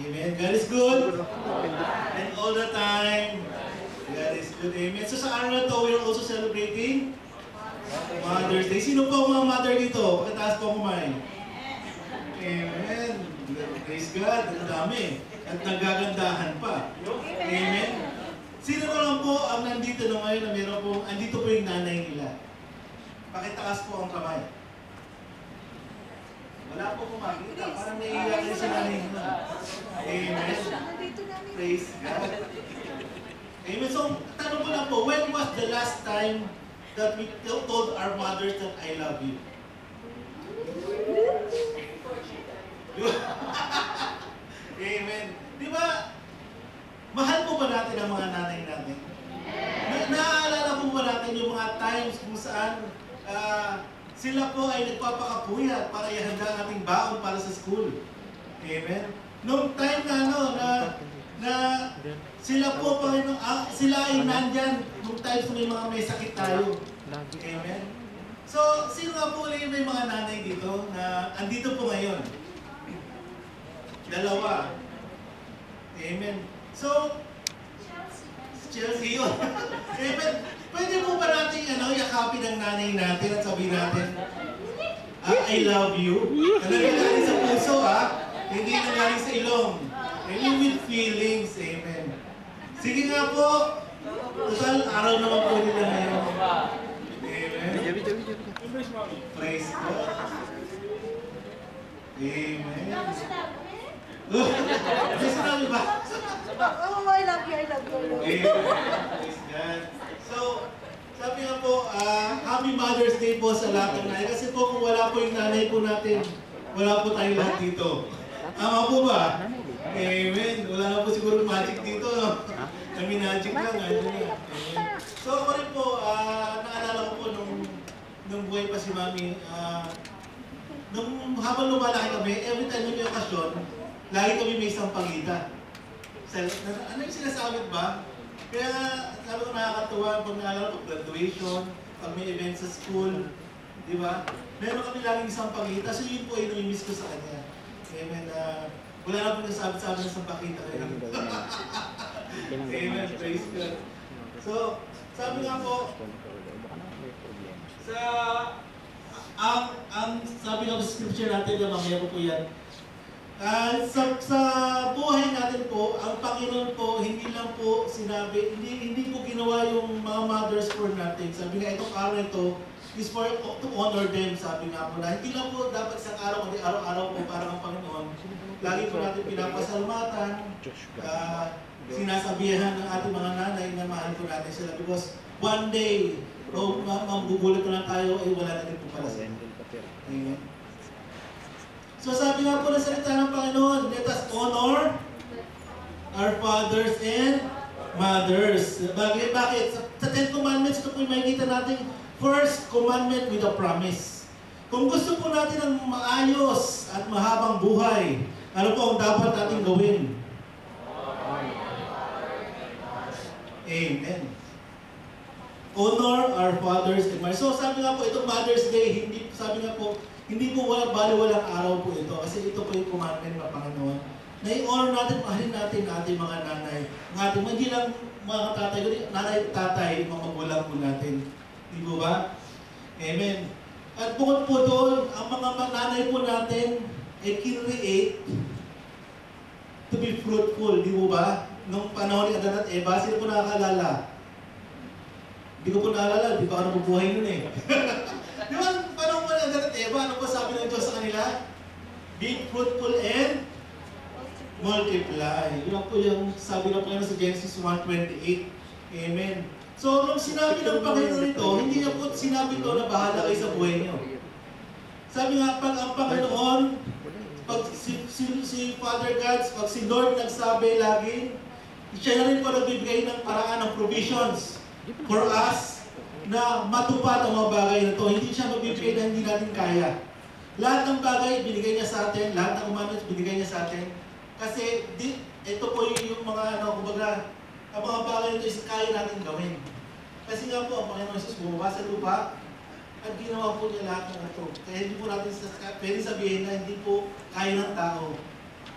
Amen. God is good. And all the time, God is good. Amen. So sa araw na to, we are also celebrating Mother's Day. Sino po ang mga mother dito? Pakitaas po kumain. Amen. Praise God. Ang dami. At nagagandahan pa. Amen. Sino na lang po ang nandito na ngayon na meron po, andito po yung nanay nila? Pakitaas po ang kamay. Wala po kumakita. Parang naiiyak rin sa nanay nila. Amen. Praise God. Amen. So, tanong ko lang po, when was the last time that we told our mothers that I love you? Amen. Di ba, mahal po ba natin ang mga nanay natin? Naaalala po ba natin yung mga times kung saan sila po ay nagpapakapuyat para ihanda ang ating baon para sa school? Amen. Nung time na sila po, Panginoon, sila ay nandyan nung times na may sakit tayo. Amen. So, sino nga po ulit may mga nanay dito na andito po ngayon? Dalawa. Amen. So, Chelsea yun. Amen. Pwede po ba natin yakapin ang nanay natin at sabihin natin, I love you. Nangyayari sa puso, hindi nangyayari sa ilong. Amen. With feelings. Amen. Sige nga po. Total, araw naman po nila ngayon. Amen. Praise God. Amen. May sinabi ba? Oh, I love you, I love you. Amen. Praise God. So, sabi nga po, Happy Mother's Day po sa lahat ng nanay. Kasi po kung wala po yung nanay po natin, wala po tayong lahat dito. Tama po ba? Amen. Wala na po siguro magic dito. Kami magic lang. Amen. So ako rin po, naalala ko po nung buhay pa si Mami, nung habang lumalaki kami, every time na may okasyon, lagi kami may isang pangita. Ano yung sinasabi ba? Kaya sabi ko nakakatuwa pag naalala pag graduation, pag may event sa school, di ba? Meron kami laging isang pangita, so yun po ay nami-miss ko sa kanya. Amen. Wala na po nasabi-sabi na sa pakita kayo. Amen. Praise God. So, sabi nga po, ang sabi nga po sa scripture natin na mamaya po yan, sa buhay natin po, ang Panginoon po, hindi lang po sinabi, hindi po ginawa yung mga mothers for natin. Sabi nga, itong araw ito is for to honor them, sabi nga po na. Hindi lang po dapat isang araw, kundi araw-araw po para ang Panginoon. Lagi po natin pinapasalamatan, sinasabihan ng ating mga nanay na mahal po natin sila. Because one day, magugulat na tayo, ay wala na rin po pala sila. Amen. So sabi nga po ng salita ng Panginoon, let us honor our fathers and mothers. Bakit? Sa Ten Commandments, ito po yung makikita natin first commandment with a promise. Kung gusto po natin ng maayos at mahabang buhay, ano po ang dapat natin gawin? Amen. Honor our fathers and mothers. So sabi nga po, itong Mother's Day, hindi po walang araw po ito. Kasi ito po yung commandment ng Panginoon. Na i-honor natin, mahalin natin ating mga nanay. Hindi lang mga tatay, kundi nanay at tatay, mga magulang po natin. Di po ba? Amen. At bukod po doon, ang mga nanay po natin ay kinreate to be fruitful. Di po ba? Nung panahon ni Adan at Eva, sino po nakakalala? Hindi ko po naalala, di pa ako nabubuhay nun eh. Di ba, panahon mo ni Adan at Eva, ano po sabi ng Diyos sa kanila? Be fruitful and multiply. Yun po yung sabi ng Panginoon sa Genesis 1:28. Amen. So, nung sinabi ng Panginoon ito, hindi niya po sinabi ito na bahala kayo sa buhay niyo. Sabi nga, pag ang Panginoon, pag si Father God, pag si Lord nagsabi lagi, siya na rin po nagbibigay ng paraan ng provisions for us na matupad ang mga bagay na ito. Hindi siya magbibigay na hindi natin kaya. Lahat ng bagay, binigay niya sa atin. Lahat ng commandments, binigay niya sa atin. Kasi ito po yung mga, kumbaga, ang mga bagay nito is kaya natin gawin. Kasi nga po, ang Panginoon Jesus bumaba sa lupa at ginawa po niya lahat ng ito. Kaya hindi po natin pwede sabihin na hindi po kaya ng tao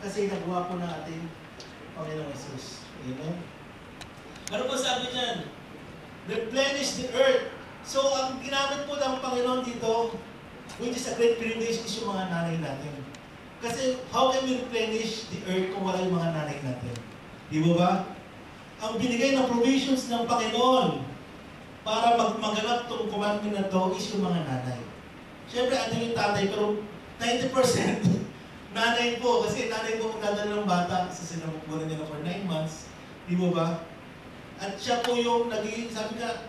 kasi nagawa po ng ating Panginoong Jesus. Amen? Ano po sabi niyan? Replenish the earth. So, ang ginamit po ng Panginoon dito, which is a great privilege, is yung mga nanay natin. Kasi, how can we replenish the earth kung wala yung mga nanay natin? Di ba ba? Ang binigay ng provisions ng Panginoon para maganap itong commandment na to is yung mga nanay. Siyempre, ano yung tatay, pero 90% nanay po. Kasi nanay po magdadala ng bata sa sinamukunan nila for 9 months. Di ba ba? At siya po yung naging, sabi nga,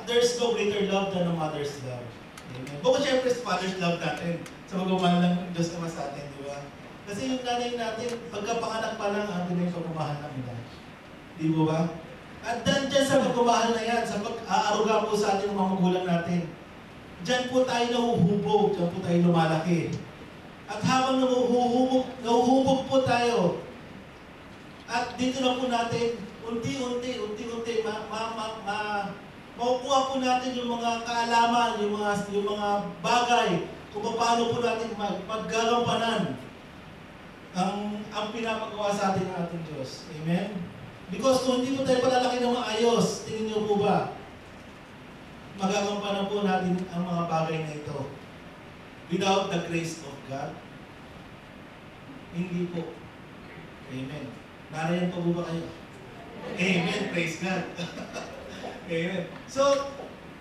there's no greater love than a mother's love. Amen. Bukod siyempre sa father's love natin, sa magmamahal ng Diyos naman sa atin, di ba? Kasi yung nanay natin, pagkapanganak pa lang, atin na yung pagmamahal ng ina. Di ba ba? At dyan sa pagmamahal na yan, sa pag-aaruga po sa atin ng mga magulang natin, dyan po tayo nahuhubog, dyan po tayo lumalaki. At habang nahuhubog po tayo, at dito na po natin, unti-unti, makukuha po natin yung mga kaalaman, yung mga bagay, kung paano po natin maggagampanan ang pinapagawa sa atin ng ating Diyos. Amen? Because kung hindi po tayo palalaki ng maayos, tingin niyo po ba, magagampanan po natin ang mga bagay na ito without the grace of God? Hindi po. Amen. Narayan po ba kayo? Amen. Praise God. Amen. So,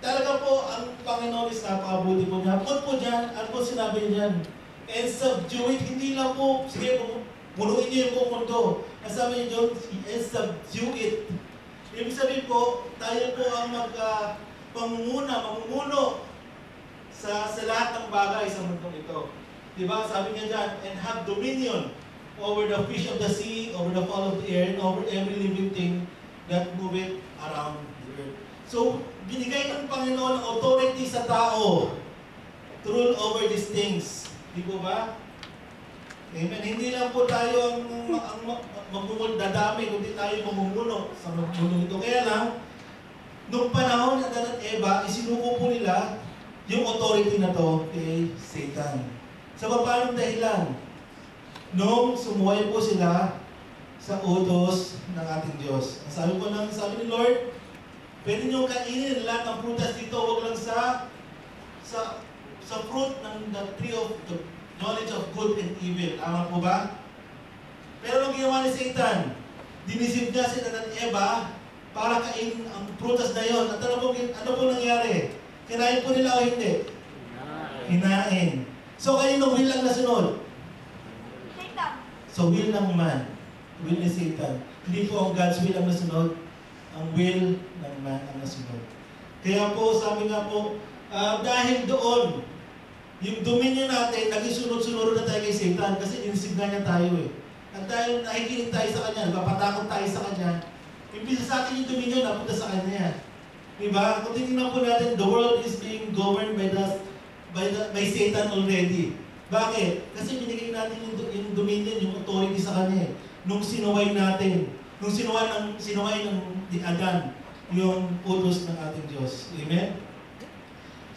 talaga po, ang Panginoon is napakabuti po niya. Put po dyan, ano po sinabi niyan? And subdue it. Hindi lang po, sige po, punuin niyo yung buong mundo. Ang sabi niyo, and subdue it. Ibig sabihin po, tayo po ang mamumuno sa lahat ng bagay sa mundong ito. Diba? Sabi niya dyan, and have dominion over the fish of the sea, over the fowl of the air, and over every living thing that moveth around the earth. So, binigay ng Panginoon ang authority sa tao to rule over these things. Di po ba? Amen. Hindi lang po tayo ang dadami, kundi tayo mamumuno sa mundo ito. Kaya lang, nung panahon ng Adan at Eva, isinuko po nila yung authority na to kay Satan. Sa paanong dahilan? Nung sumuway po sila sa utos ng ating Diyos. Ang sabi ni Lord, pwede nyo kainin lahat ng prutas dito, huwag lang sa fruit ng the tree of the knowledge of good and evil. Tama po ba? Pero ang ginawa ni Satan, dinisip niya si Adan at Eva para kainin ang prutas na yon. At ano po nangyari? Kinain po nila o hindi? Hinain. So kanino will ang nasunod? So will ng man, will ni Satan. Hindi po ang God's will ang nasunod, ang will ng man ang nasunod. Kaya po, sabi nga po, dahil doon, yung dominion natin, naging sunod-sunod na tayo kay Satan kasi inisibga niya tayo eh. At dahil nakikinig tayo sa kanya, nagpapatakot tayo sa kanya, imbisa sa atin yung dominion, napunta sa kanya. Diba? Kung titignan po natin, the world is being governed by Satan already. Bakit? Kasi binigay natin yung dominion, yung authority sa kanya. Nung sinuway natin, nung sinuway ng Adan, yung utos ng ating Diyos. Amen?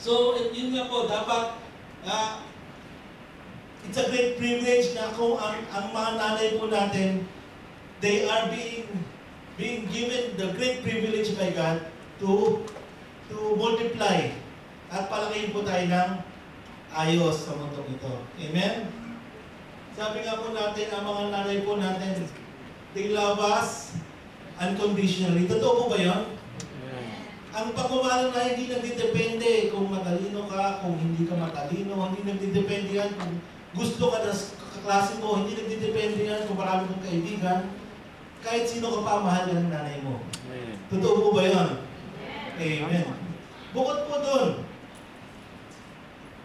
So, yun nga po, dapat, it's a great privilege na kung ang mga nanay po natin, they are being given the great privilege by God to multiply at palakihin po tayo ng ayos sa mundong ito. Amen? Sabi nga po natin, ang mga nanay po natin, they love us unconditionally. Totoo po ba yun? Ang pagmamahal na hindi nagdidepende kung matalino ka, kung hindi ka matalino, hindi nagdidepende yan kung gusto ka na kaklase mo, hindi nagdidepende yan kung marami kong kaibigan. Kahit sino ka pa, mahal ka ng nanay mo. Totoo po ba yun? Amen. Bukod po doon,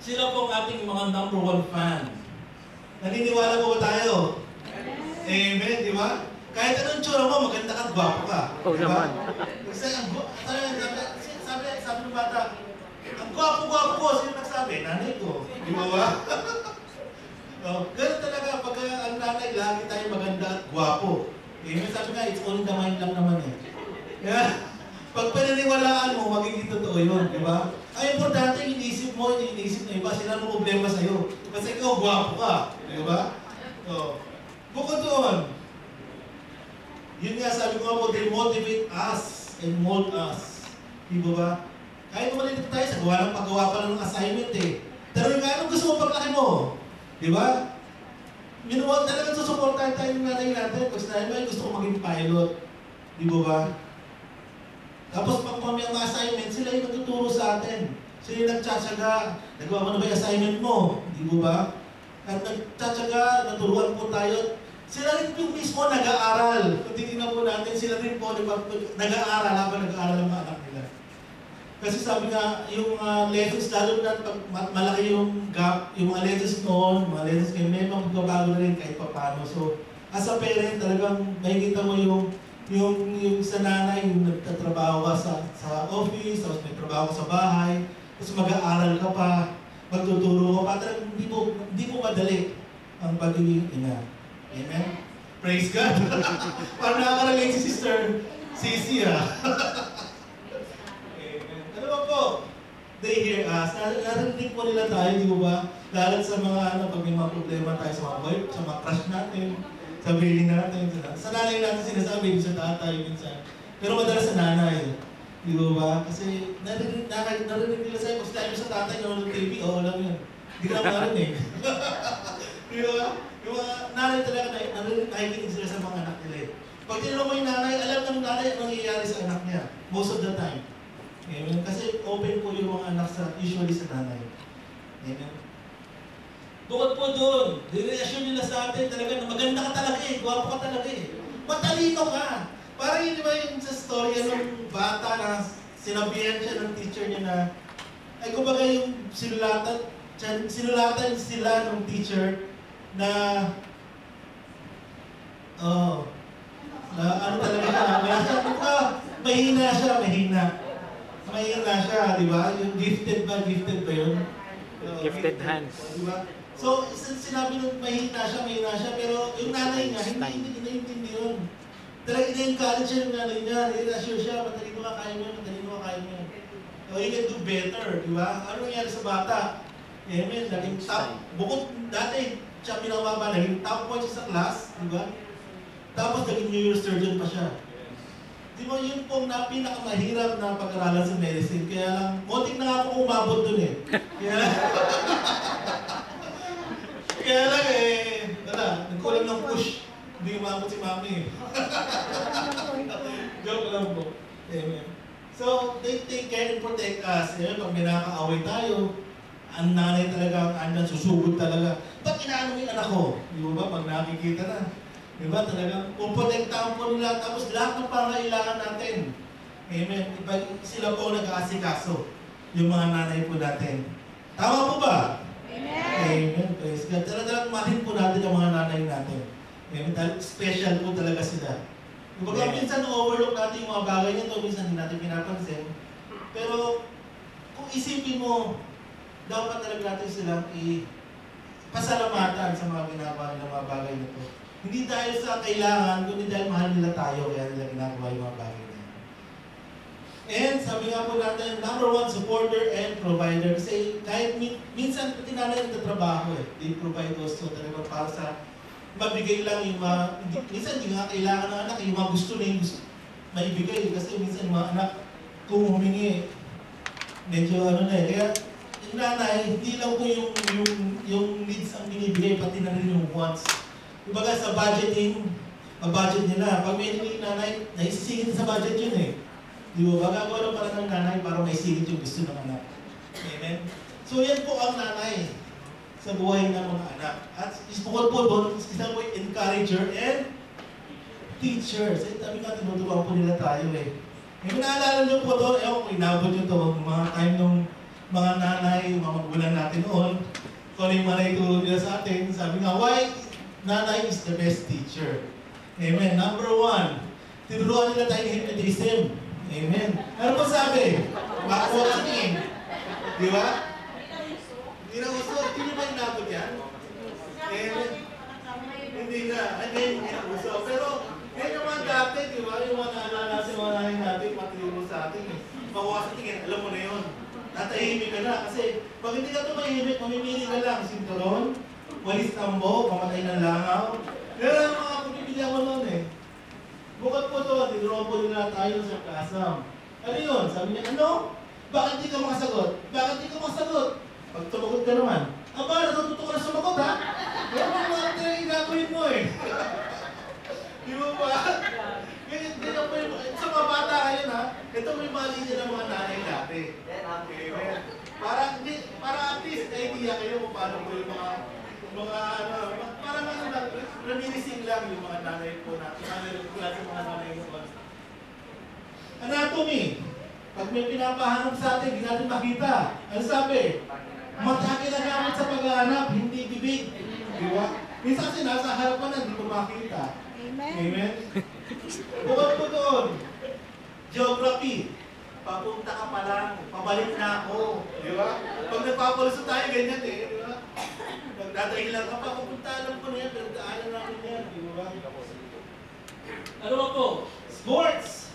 sila po ang ating mga number 1 fan. Naniniwala po ba tayo? Amen, di ba? Kahit anong tsura mo, maganda ka, gwapo ka. Oo naman. Kasi sabi ng bata, ang gwapo-gwapo ko, sino nagsabi? Nanay ko. Di ba ba? Ganun talaga, pagka ang nanay, lagi tayo maganda at gwapo. Amen, sabi nga, it's only the mind lang naman eh. Yeah. Pag pinaniwalaan mo, magiging totoo yun, di ba? Ay, importante, iniisip mo, iniisip na iba, sila mo problema sa'yo. Kasi ikaw, gwapo ka, di ba? So, Bukod doon, yun nga sabi ko nga po, they motivate us and mold us. Di ba ba? Kahit umalit tayo sa gawa ng paggawa pa ng assignment eh. Pero nga, anong gusto mo paglaki mo? Di ba? Yun know, talagang susuportahan tayo ng nanay natin. Pag sinabi mo, gusto ko maging pilot. Di ba ba? Tapos pag kami ang assignment, sila yung natuturo sa atin. Sila yung nagtsatsaga. Nagawa mo na ba yung assignment mo? Di ba ba? At nagtsatsaga, naturuan po tayo. Sila rin yung mismo nag-aaral. Kung titignan po natin, sila rin po nag-aaral habang nag-aaral ang mga anak nila. Kasi sabi nga, yung lessons, lalo na pag malaki yung gap, yung mga lessons noon, mga lessons ngayon, may magbabago na rin kahit papano. So, as a parent, talagang makikita mo yung sa nanay, yung nagtatrabaho ka sa office, tapos may trabaho ka sa bahay, tapos mag-aaral ka pa, magtuturo ka pa, talagang hindi mo madali ang pagiging ina. Amen? Praise God! Parang nakaka-relate si Sister Sissy, Amen. Ano ba po? They hear us. Narinig po nila tayo, di ba ba? Lalo sa mga pag may mga problema tayo sa mga boy, sa mga crush natin, sa feeling natin, sa nanay natin sinasabi, sa tatay, minsan. Pero madalas sa nanay. Di ba ba? Kasi narinig nila sa'yo, kung sinabi sa tatay na walang TV, oo lang yun. Hindi ka lang marinig. Di ba? Yung mga nanay talaga, nakikinig sila sa mga anak nila eh. Pag tinanong mo yung nanay, alam ng nanay ang nangyayari sa anak niya. Most of the time. Amen? Kasi open po yung mga anak usually sa nanay. Amen? Bukod po doon, relasyon nila sa atin talaga na maganda ka talaga eh, gwapo ka talaga eh. Matalino ka. Parang yun ba yung sa story ng bata na sinabihan siya ng teacher niya na, ay kumbaga yung sinulatan sila ng teacher na ano talaga siya, mahina siya, di ba? Yung gifted ba yun? Gifted hands. Diba? So, sinabi nung mahina siya, pero yung nanay niya, hindi inaintindi yun. Talagang ina-encourage siya ng nanay niya, i-assure siya, matalino ka, kaya mo yan. So, you can do better, di ba? Ano nangyari sa bata? Amen, naging top, bukod dati, siya pinamaba, naging top point siya sa class, di ba? Tapos naging New Year's surgeon pa siya. Di ba yun pong pinakamahirap na pag-aralan sa medicine, kaya lang, konting na nga po umabot dun eh. Kaya lang nagkulang ng push. Hindi umabot si mami. Joke lang po. Amen. So, they take care and protect us. Pag may nakakaaway tayo, ang nanay talaga ang andyan, susugod talaga. Ba't inaano mo yung anak ko? Di ba? Pag nakikita na. Di ba? Talagang puprotektahan po nila. Tapos lahat ng pangailangan natin. Amen. Sila po nag-aasikaso. Yung mga nanay po natin. Tama po ba? Amen. Amen. Praise God. Talagang mahalin po natin ang mga nanay natin. Amen. Special po talaga sila. Kumbaga, minsan overlook natin yung mga bagay nito, minsan hindi natin pinapansin. Pero, kung isipin mo, dapat talaga natin silang pasalamatan sa mga ginagawa nila mga bagay nito. Hindi dahil sa kailangan, kundi dahil mahal nila tayo, kaya nila ginagawa yung mga bagay nila. And sabi nga po natin, number one, supporter and provider. Kasi kahit minsan pati nanay nagtatrabaho they provide also talaga para sa mabigay lang yung minsan hindi nga kailangan ng anak, yung mga gusto na yung gusto maibigay. Kasi minsan yung mga anak, kung humingi, medyo Kaya yung nanay, hindi lang po yung needs ang binibigay, pati na rin yung wants. Kumbaga sa budgeting, budget nila. Pag may hindi nanay, naisisingit sa budget yun eh. Di ba? Gagawa lang para ng nanay para maisingit yung gusto ng anak. Amen? So yan po ang nanay sa buhay ng mga anak. At bukod po doon, isa po yung encourager and teachers. Sabi nga, tinuturuan po nila tayo eh. Kung naalala nyo po doon, ewan ko, inabot nyo ito, mga time nung mga nanay, mga magulang natin noon, kung ano yung mga naituro nila sa atin, sabi nga, why nanay is the best teacher? Amen. Number one, tinuruan nila tayo ng hypnotism. Amen. Ano po sabi? Backwards di ba? Hindi na gusto. Hindi ba inabot yan? Amen. Hindi na. Hindi na gusto. Pero, yan yung mga dati, di ba? Yung mga naalala sa mga nanay natin, matulong sa atin. Makuha sa tingin, alam mo na yun. Tatahimik ka na. Kasi, pag hindi ka tumahimik, mamimili ka lang. Sinturon, walis tambo, mamatay ng langaw, Yan ang mga pagbibilihan ko noon eh. Bukod po to, tinuro po nila tayo sa kasam. Ano yun? Sabi niya, ano? Bakit di ka makasagot? Bakit di ka makasagot? Pag tumagot ka naman, aba, natututo ka na sumagot ha? Pero mga training gagawin mo eh. Di ba ba? Ganyan din po yung, sa mga bata ngayon ha, ito may mali niya ng mga nanay dati. Amen. Para at least idea kayo kung paano po yung mga parang ano na, reminiscing lang yung mga nanay po natin, mga nanay po. Anatomy. Pag may pinapahanap sa atin, hindi natin makita. Ano sabi? Mata kinagamit sa paghahanap, hindi bibig. Di ba? Minsan kasi nasa harapan na, hindi ko makita. Amen. Amen? Bukod po doon, geography. Papunta ka pa lang, pabalik na ako. Di ba? Pag nagpapaluso tayo, ganyan eh. Di ba? Nagdadahilan ka pa, pupunta alam ko na yan, pero daanan namin yan. Di ba? Ano ba po? Sports!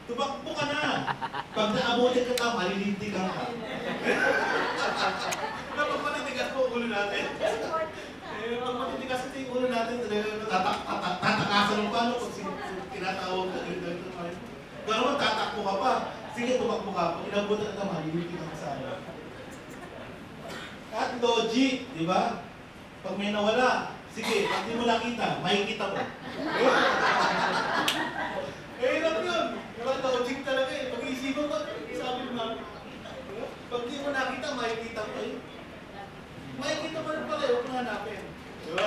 Tumakbo ka na! Pag naabutin ka na, malilintig ka. Kapag matitigas po ulo natin. Pag matitigas ito yung ulo natin, tatakasan mo paano pag tinatawag ka dito. Gano'n tatakbo ka pa. Sige, tumakbo ka. Pag inabutan ka na, malilintig ka sa ano. At logic, di ba? Pag may nawala, sige, pag di mo nakita, makikita mo. Hirap yun. Diba, logic talaga eh. Pag-iisipan mo, sabi mo na, pag di mo nakita, makikita mo eh. Makikita mo rin pala, huwag mo hanapin. Diba?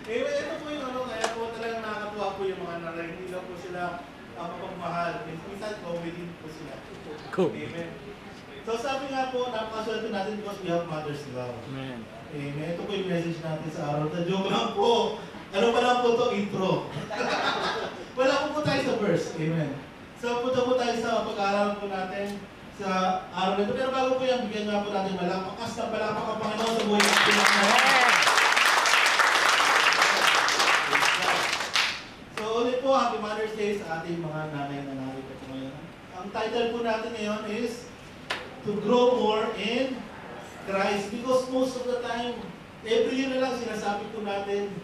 Ito po yung ano, kaya po talagang nakakatuwa po yung mga nanay. Hindi lang po sila mapagmahal. Minsan, comedy po sila. Amen. So sabi nga po, napakaswerte natin because we have Mother's Love. Amen. Amen. Ito po yung message natin sa araw. Na joke lang po. Ano pa lang po ito? Intro. Wala po tayo sa verse. Amen. So punta po tayo sa pag-aaral po natin sa araw nito. Pero bago po yan, bigyan nga po natin malapakas na palapak ang Panginoon sa buhay natin. So ulit po, Happy Mother's Day sa ating mga nanay na narito po ngayon. Ang title po natin ngayon is to grow more in Christ. Because most of the time, every year na lang sinasabi po natin,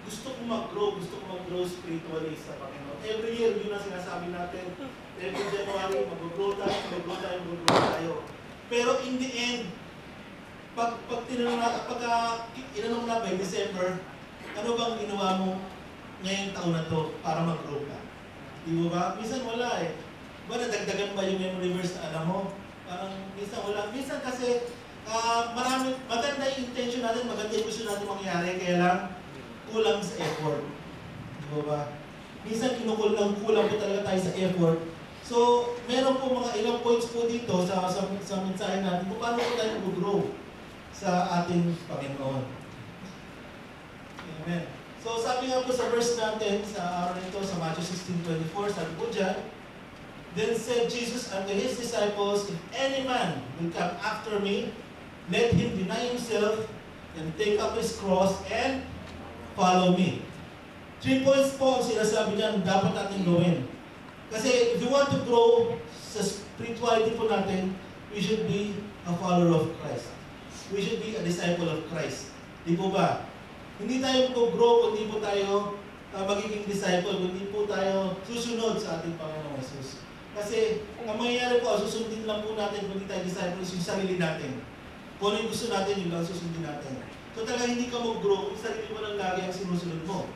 gusto ko mag-grow spiritually sa Panginoon. Every year, yun ang sinasabi natin. Every January, mag-grow tayo. Pero in the end, pag inanong na by December, ano bang ginawa mo ngayong taon na to para mag-grow ka? Di mo ba? Minsan wala eh. Ba, nadagdagan ba yung memory verse na alam mo? Parang minsan wala. Minsan kasi, maganda yung intention natin, maganda yung gusto natin mangyari, kaya lang, kulang sa effort. Di ba? Minsan kulang po talaga tayo sa effort. So, meron po mga ilang points po dito sa mensahe natin kung paano po tayo mag-grow sa ating Panginoon. Amen. So, sabi nga po sa verse natin, sa araw nito, sa Matthew 16:24, sabi po dyan, then said Jesus unto his disciples, if any man will come after me, let him deny himself and take up his cross and follow me. 3 points po ang sinasabi niyan dapat natin gawin. Kasi if you want to grow sa spirituality po natin, we should be a follower of Christ. We should be a disciple of Christ. Di po ba? Hindi tayo mag-grow kung hindi po tayo magiging disciple, kung hindi po tayo susunod sa ating Panginoong Jesus. Kasi ang mangyayari po, susundin lang po natin kung hindi tayo disciples yung sarili natin. Kung ano yung gusto natin, yun lang susundin natin. So talaga hindi ka mag-grow kung sarili mo lang lagi ang sinusunod mo.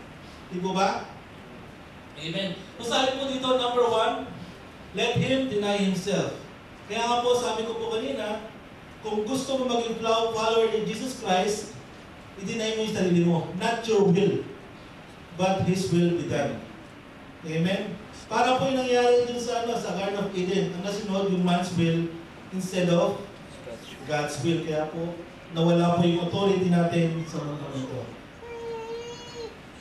Di po ba? Amen. So sabi po dito, number 1, let him deny himself. Kaya nga po, sabi ko po kanina, kung gusto mo maging follower ni Jesus Christ, i-deny mo yung sarili mo. Not your will, but His will be done. Amen? Para po yung nangyari dun sa Garden of Eden, ang nasunod yung man's will instead of God's will. Kaya po, nawala po yung authority natin sa mundo nito.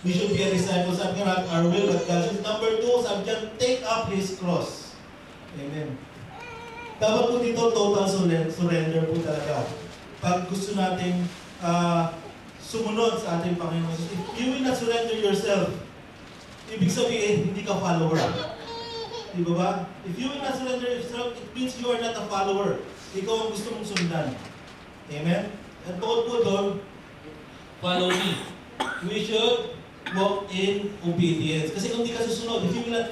We should be a disciple. Sabi nga, not our will, but God's will. Number 2, sabi dyan, take up His cross. Amen. Dapat po dito, total surrender po talaga. Pag gusto natin sumunod sa ating Panginoon. If you will not surrender yourself, ibig sabihin, hindi ka follower. Di ba ba? If you will not surrender yourself, it means you are not a follower. Ikaw ang gusto mong sundan. Amen? At bukod po doon, follow me. we should walk in obedience. Kasi kung hindi ka susunod, if you will not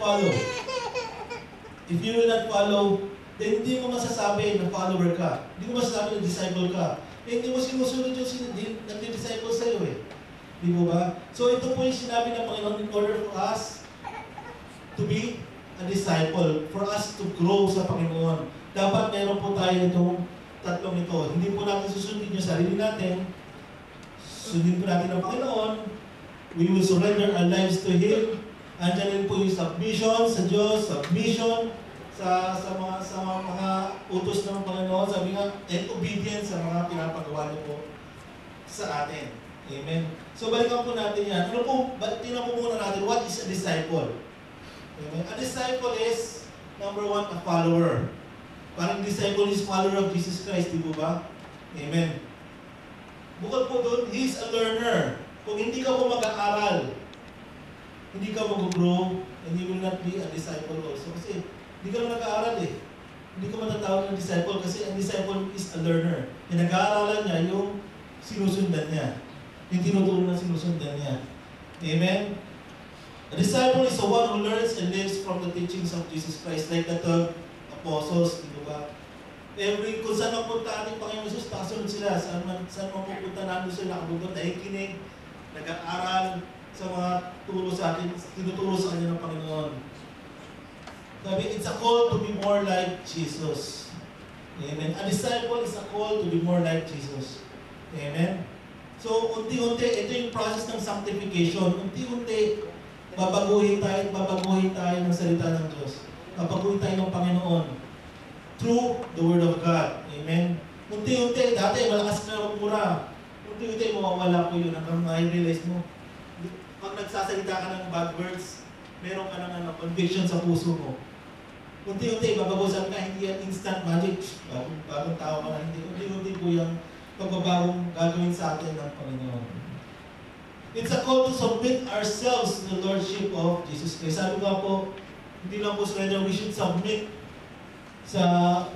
follow, then hindi mo masasabi na follower ka. Hindi mo masasabi na disciple ka. Eh, hindi mo sinusunod yung nagdi-disciple sa'yo eh. Di mo ba? So ito po yung sinabi ng Panginoon in order for us to be a disciple, for us to grow sa Panginoon. Dapat meron po tayo itong tatlong ito. Hindi po natin susundin yung sarili natin. Sundin po natin ang Panginoon. We will surrender our lives to Him. Andiyan rin po yung submission sa Diyos, submission sa mga utos ng Panginoon, sabi nga, and obedience sa mga pinapagawa niyo po sa atin. Amen. So balikan po natin yan. Tingnan po muna natin, what is a disciple? Amen. A disciple is, number one, a follower. Parang disciple is follower of Jesus Christ, di po ba? Amen. Bukod po doon, he is a learner. Kung hindi ka po mag-aaral, hindi ka mag-grow, and you will not be a disciple also. Kasi hindi ka naman nag-aaral eh. Hindi ka matatawag ng disciple kasi ang disciple is a learner. Yung nag-aaralan niya, yung sinusundan niya. Yung tinutulong na sinusundan niya. Amen? A disciple is the one who learns and lives from the teachings of Jesus Christ, like the 12 apostles, di ba? Kung saan mapunta ating Panginoon Jesus, nakasunod sila. Saan man pupunta nandun sila, nakabundot, nakikinig, nag-aaral sa mga turo sa atin, tinuturo sa kanya ng Panginoon. Sabi, it's a call to be more like Jesus. Amen. A disciple is a call to be more like Jesus. Amen. So, unti-unti, ito yung process ng sanctification. Unti-unti, babaguhin tayo ng salita ng Diyos. Babaguhin tayo ng Panginoon through the Word of God. Amen. Unti-unti, dati malakas na magmura. Unti-unti, mawawala po yun hanggang ma-realize mo. Pag nagsasalita ka ng bad words, meron ka ng conviction sa puso mo. Unti-unti, babago sabi ka, hindi yan instant magic. Bagong tao ka na, hindi. Unti-unti po yung pagbabagong gagawin sa atin ng Panginoon. It's a call to submit ourselves to the Lordship of Jesus Christ. Sabi nga po, hindi lang po surrender, we should submit sa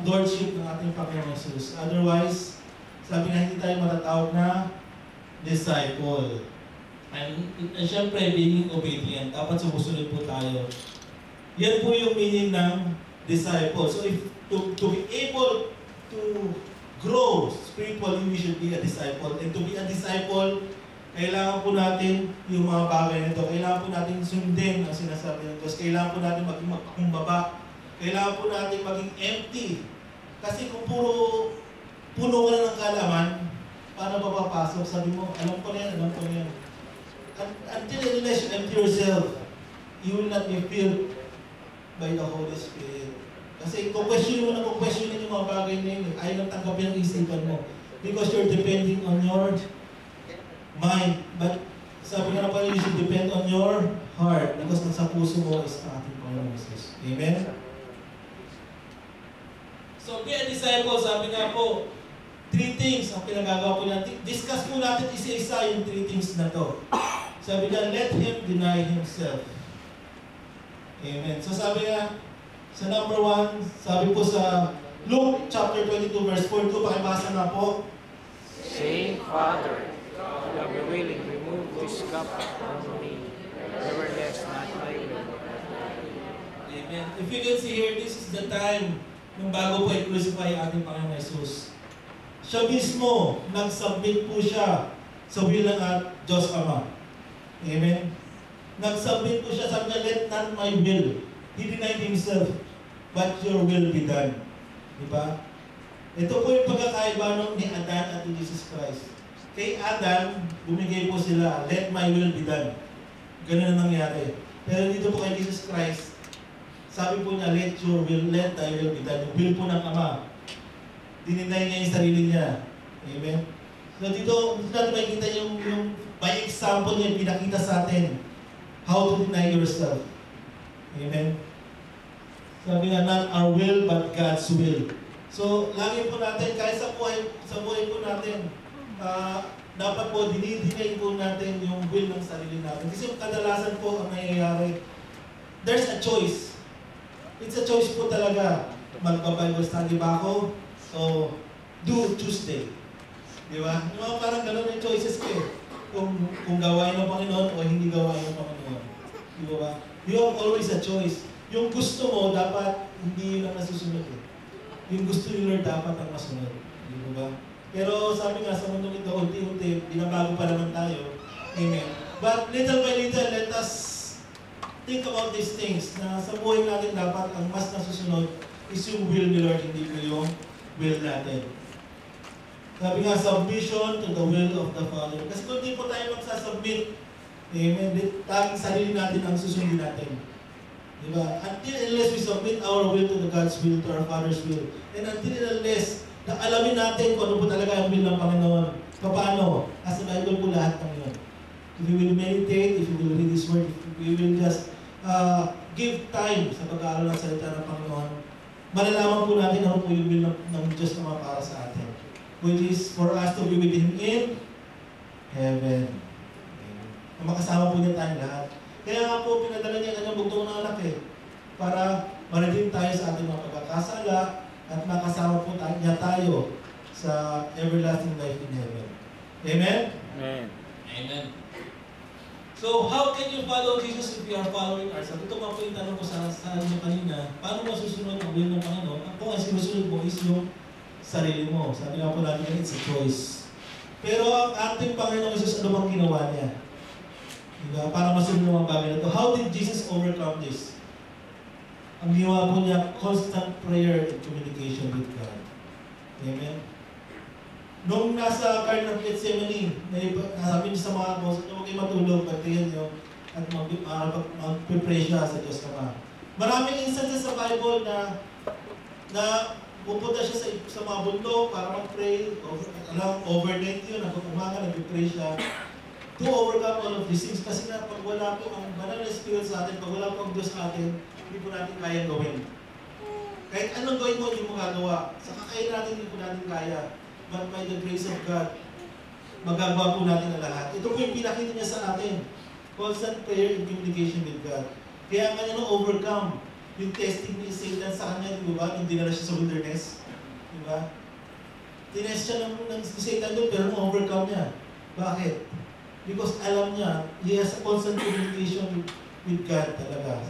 Lordship ng ating Panginoon Jesus. Otherwise, sabi nga hindi tayo matatawag na disciple. And syempre, being obedient, dapat sumusunod po tayo. Yan po yung meaning ng disciple. So if to be able to grow spiritually, we should be a disciple. And to be a disciple, kailangan po natin yung mga bagay na ito. Kailangan po natin sundin ang sinasabi ng Diyos. Kailangan po natin maging magpakumbaba. Kailangan po natin maging empty. Kasi kung puno ka na ng kalaman, paano papapasok? Sabi mo, alam ko na yan. Until you realize you empty yourself, you will not be filled by the Holy Spirit. Kasi kung questionin yung mga bagay na yun, ayaw nang tanggapin ang isipan mo. Because you're depending on your mind. But sabi nga na pala, you should depend on your heart. Because nasa puso mo is ang ating Panginoon Jesus. Amen? So, be a disciple, sabi nga po, 3 things ang pinagagawa po natin. Discuss po natin isa-isa yung 3 things na to. Sabi nga, let him deny himself. Amen. So sabi nga, sa number 1, sabi po sa Luke chapter 22 verse 42, pakibasa na po. Saying, Father, I am willing to remove this cup from me. Nevertheless, not my will. Amen. If you can see here, this is the time nung bago po i-crucify ating Panginoon Jesus. Siya mismo, nag-submit po siya sa will ng Diyos Ama. Amen. Nag-submit po siya, sabi niya, let not my will. He denied himself, but your will be done. Diba? Ito po yung pagkakaiba ni Adan at ni Jesus Christ. Kay Adan, bumigay po sila, let my will be done. Ganun ang nangyari. Pero dito po kay Jesus Christ, sabi po niya, let your will, let thy will be done. Yung will po ng Ama. Dininay niya yung sarili niya. Amen? So dito natin makikita yung by example niya, pinakita sa atin how to deny yourself. Amen? Sabi nga, not our will, but God's will. So, lagi po natin, kahit sa buhay po natin, dapat po, dinidinay po natin yung will ng sarili natin. Kasi kadalasan po ang nangyayari, there's a choice. It's a choice po talaga. Magpa-Bible study ba ako? So, do Tuesday. Di ba? Parang gano'n yung choices ko eh. kung gawain ng Panginoon o hindi gawain ng Panginoon. Di ba ba? You have always a choice. Yung gusto mo, dapat hindi yun ang nasusunod eh. Yung gusto ni Lord dapat ang masunod. Di ba ba? Pero sabi nga sa mundong ito, unti-unti, binabago pa naman tayo. Amen. But little by little, let us think about these things na sa buhay natin dapat ang mas nasusunod is yung will ni Lord, hindi ko yung will natin. Sabi nga, submission to the will of the Father. Kasi kung di po tayo magsasubmit, amen, tanging sarili natin ang susundin natin. Diba? Until unless we submit our will to the God's will, to our Father's will. And until unless na alamin natin kung ano po talaga ang will ng Panginoon. Paano? As a Bible po lahat ng yun. If we will meditate, if we will read His Word, if we will just give time sa pag-aaral ng salita ng Panginoon, malalaman po natin ano po yung will ng Diyos na para sa atin. Which is for us to be with Him in heaven. Na makasama po niya tayong lahat. Kaya nga po, pinadala niya kanyang bugtong ng anak eh. Para ma-redeem tayo sa ating mga pagkakasala at makasama po niya tayo sa everlasting life in heaven. Amen? Amen. Amen. So, how can you follow Jesus if you are following ourselves? Ito pa po yung tanong ko sa inyo kanina. Paano masusunod ang will ng Panginoon? Kung ang sinusunod mo is yung sarili mo. Sabi nga po natin, it's a choice. Pero ang ating Panginoon Jesus, ano bang ginawa niya? Diba? Para masunod ng mga bagay na ito. How did Jesus overcome this? Ang ginawa po niya, constant prayer and communication with God. Amen? Nung nasa Garden of Gethsemane, sabi niya sa mga apostles, huwag kayo matulog, pagtingin niyo, at mag-pray siya sa Diyos Ama. Maraming instances sa Bible na pupunta siya sa mga bundok para mag-pray, overnight yun, umaga, nag-pray siya, to overcome all of these things. Kasi na pag wala po ang banal na Spirit sa atin, pag wala po ang Diyos sa atin, hindi po natin kayang gawin. Kahit anong gawin mo, hindi mo gagawa. Sa kakain natin, hindi po natin kaya. But by the grace of God, magagawa po natin ang lahat. Ito po yung pinakita niya sa atin. Constant prayer and communication with God. Kaya nga niya overcome yung testing ni Satan sa kanya, di ba? Yung dinala siya sa wilderness. Di ba? Tinest siya ng Satan doon, pero overcome niya. Bakit? Because alam niya, he has a constant communication with God talaga.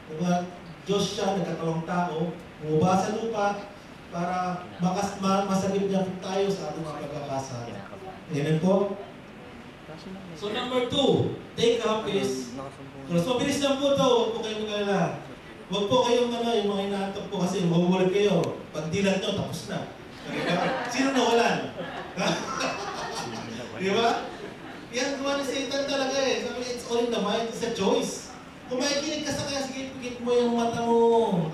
Diba? Diyos siya, nagkatawang tao, bumaba sa lupa para masagip niya tayo sa ating mga pagkakasala. Amen po? So number 2, take up his cross. Mabilis lang po ito, huwag po kayong mag-alala. Huwag po kayong yung mga inaantok po kasi magugulat kayo. Pag dilan nyo, tapos na. Sino nawalan? Di ba? Yan, gawa ni Satan talaga eh. Sabi, it's all in the mind, it's a choice. Kung makikinig ka sa kaya, sige, pigit mo yung mata mo.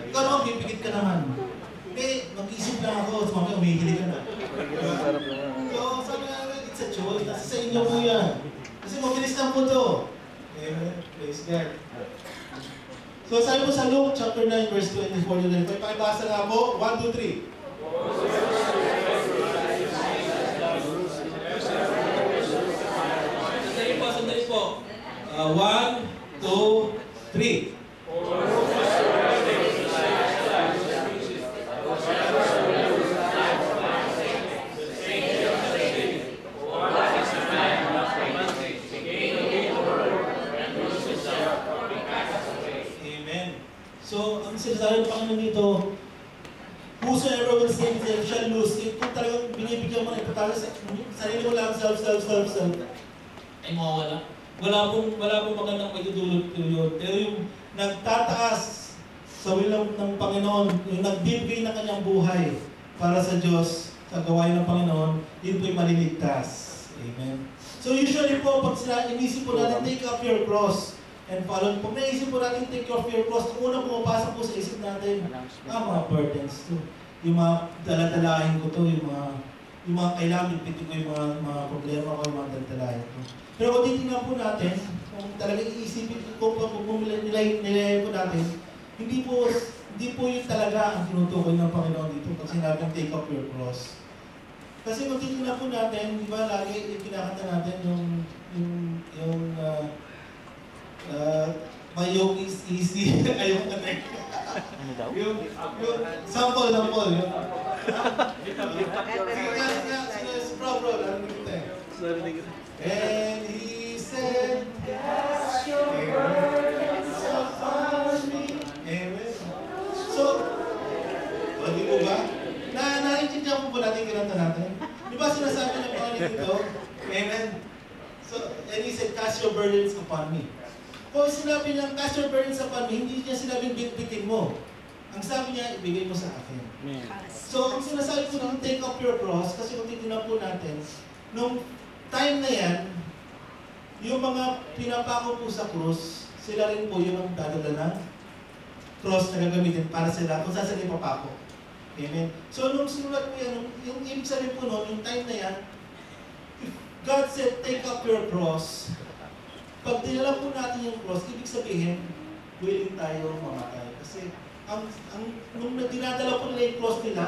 Ikaw naman, pipigit ka naman. Eh, mag-isip lang ako, so mamaya umihilig ka na. So, sabi nga, it's a choice. Nasa sa inyo po yan. Kasi mabilis lang po ito. Amen. Praise God. So, sabi po sa Luke chapter 9, verse 24-25, pakibasa nga po, 1, 2, 3. Sandali po. 1, 2, 3. Amen. So, ang sinasabi ng Panginoon dito, whosoever will save himself shall lose. Kung talagang binibigyan mo na ipatalo sa sarili mo lang, self, ay mawawala. Wala pong magandang maitutulog yun. Pero yung nagtataas sa will ng Panginoon, yung nagbibigay ng kanyang buhay para sa Diyos, sa gawain ng Panginoon, yun po'y maliligtas. Amen. So usually po, pag inisip po natin, take up your cross and follow. Pag naisip po natin, take up your cross, ang unang pumapasok po sa isip natin, mga burdens to. Yung mga daladalahin ko to, yung mga kailangan, pitin ko yung mga problema ko, yung mga daladalahin ko. Pero kung titingnan po natin, kung talagang iisipin ko, kung nilay po natin, hindi po yun talaga ang tinutukoy ng Panginoon dito pag sinabing take up your cross. Kasi kung titingnan po natin, di ba lagi yung kinakanta natin my yoke is easy, ayaw ka na. Yung sample ng Paul, yun. Bro, lalo na kita eh. sinasabi ng Panginoon dito, amen? So, and He said, cast your burdens upon me. Kung sinabi niya, cast your burdens upon me, hindi niya sinabing bitbitin mo. Ang sabi niya, ibigay mo sa akin. So, ang sinasabi ko ng take up your cross, kasi kung titignan po natin, nung time na yan, yung mga pinapako po sa cross, sila rin po yung dadala ng cross na gagamitin para sila kung saan sila ipapako. Amen. So, nung sinulat po yan, yung ibig sabihin po noon, yung time na yan, if God said, take up your cross, pag dinala po natin yung cross, ibig sabihin, willing tayo mamatay. Kasi, nung dinadala po nila yung cross nila,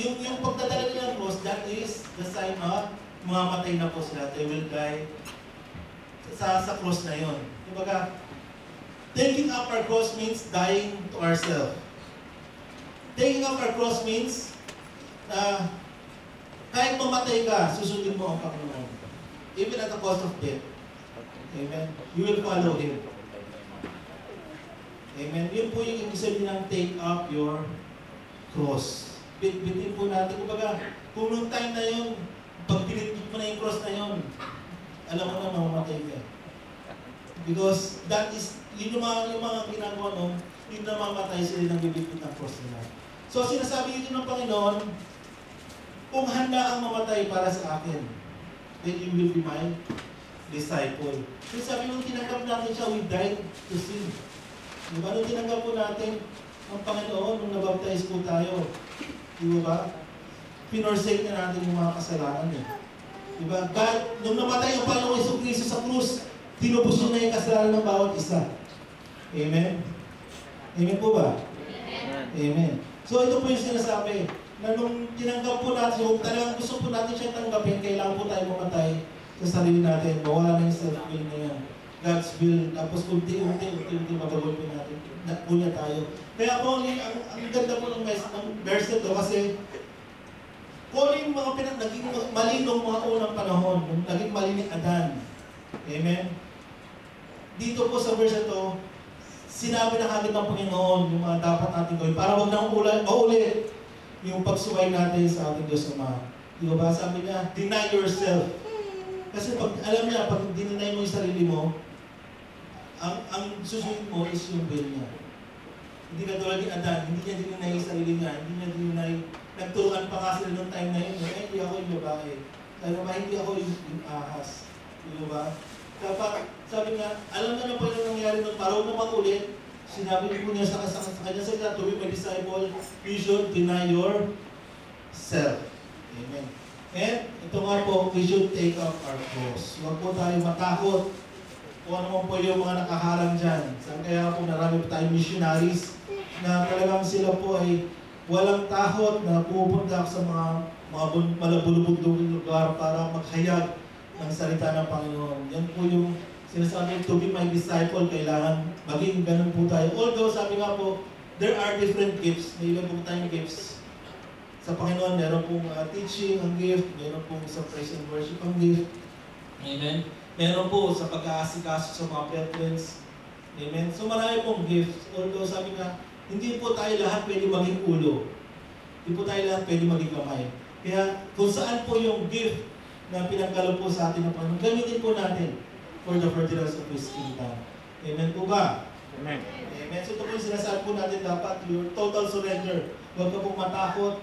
yung pagdadala nila yung cross, that is the sign of mamatay na po sila. They will die sa cross na yun. Kumbaga, taking up our cross means dying to ourselves. Taking up our cross means kahit mamatay ka, susundin mo ang Panginoon. Even at the cost of death. Amen. You will follow Him. Amen. Yun po yung ibig sabihin ng take up your cross. Bitin po natin. Kumbaga, kung nung time na yun, pag pinitbit mo na yung cross na yun, alam mo na mamamatay ka. Because that is, yun yung mga ginagawa nung, yung namamatay sila ng bibitbit ng cross nila. So sinasabi ito ng Panginoon, kung handa ang mamatay para sa akin, then you will be my disciple. Sinasabi nung tinanggap natin siya, we died to sin. Diba? Nung tinanggap po natin ang Panginoon, nung nabaptize po tayo, di ba? Pinorsake na natin yung mga kasalanan eh. Diba? God, nung namatay ang Panginoong Jesucristo sa krus, tinubos niya na yung kasalanan ng bawat isa. Amen? Amen po ba? Amen. So ito po yung sinasabi, na nung tinanggap po natin, kung talagang gusto po natin siyang tanggapin, kailangan po tayo mamatay sa sarili natin. Mawala na yung self-will na yan. God's will. Tapos unti-unti magagawin po natin. Punya tayo. Kaya po, ang ganda po ng verse na ito kasi kung yung mga naging mali nung mga unang panahon, naging mali ni Adan. Amen? Dito po sa verse ito, sinabi na kagad ng Panginoon yung mga dapat natin gawin para huwag nang maulit yung pagsuway natin sa ating Diyos Ama. Di ba? Sabi niya, deny yourself. Kasi pag, alam niya, pag dinay mo yung sarili mo, ang susunod mo is yung will niya. Hindi ka tulad ni Adan, hindi niya dinay yung sarili niya, hindi niya dinay, nagturuan pa nga sila noong time na yun, hindi ako yung babae. Ano ba, hindi ako yung ahas. Di ba? Dapat, sabi nga, alam na po yung nangyari nung paraw na magulit, sinabi po niya sa kanya sa to be my disciple, you should deny yourself. Amen. And ito nga po, we should take up our cross. Huwag po tayo matakot kung ano man po yung mga nakaharang dyan. Kaya po narami po tayong missionaries na talagang sila po ay walang takot na pupunta sa mga malabulubog-lubog lugar para maghayag ng salita ng Panginoon. Yan po yung sinasabi, to be my disciple, kailangan maging ganun po tayo. Although, sabi nga po, there are different gifts. May iba po tayong gifts. Sa Panginoon, meron pong teaching ang gift, meron pong sa praise and worship ang gift. Amen. Meron po sa pag-aasikaso sa mga brethrens. Amen. So marami pong gifts. Although, sabi nga, hindi po tayo lahat pwede maging ulo. Hindi po tayo lahat pwede maging kamay. Kaya, kung saan po yung gift na pinagkalo po sa atin ng Panginoon, gamitin po natin for the furtherance of His kingdom. Amen po ba? Amen. Amen. So ito po yung sinasabi po natin dapat, your total surrender. Huwag ka pong matakot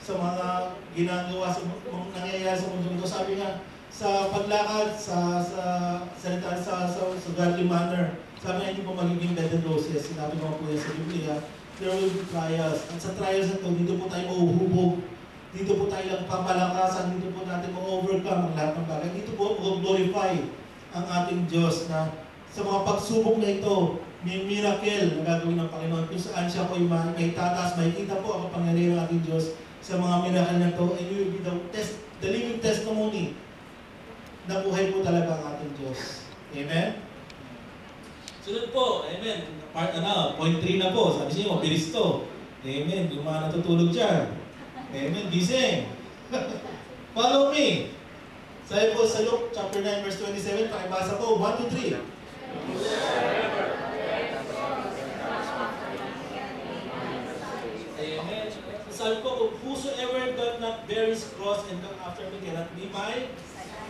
sa mga ginagawa, sa mga nangyayari sa mundo ito. Sabi nga, sa paglakad, sa godly manner, sabi nga hindi po magiging bed and roses. Sinabi naman po yan sa Biblia, there will be trials. At sa trials na ito, dito po tayo mahuhubog. Dito po tayo lang papalakasan, dito po natin ma-overcome ang lahat ng bagay. Dito po glorify ang ating Diyos na sa mga pagsubok na ito, may miracle na gagawin ng Panginoon kung saan siya po may tataas, makikita po ang kapangyarihan ng ating Diyos sa mga miracle na ito, and you will be the living testimony na buhay po talaga ang ating Diyos. Amen? Sunod po, amen. Point 3 na po, sabi siya, mabilis to. Amen, yung mga natutulog dyan. Amen. Gising. Follow me. Sabi po sa Luke chapter 9 verse 27, pakibasa po, 1 to 3. Amen. Sabi po, who whosoever does not bear his cross and come after me cannot be my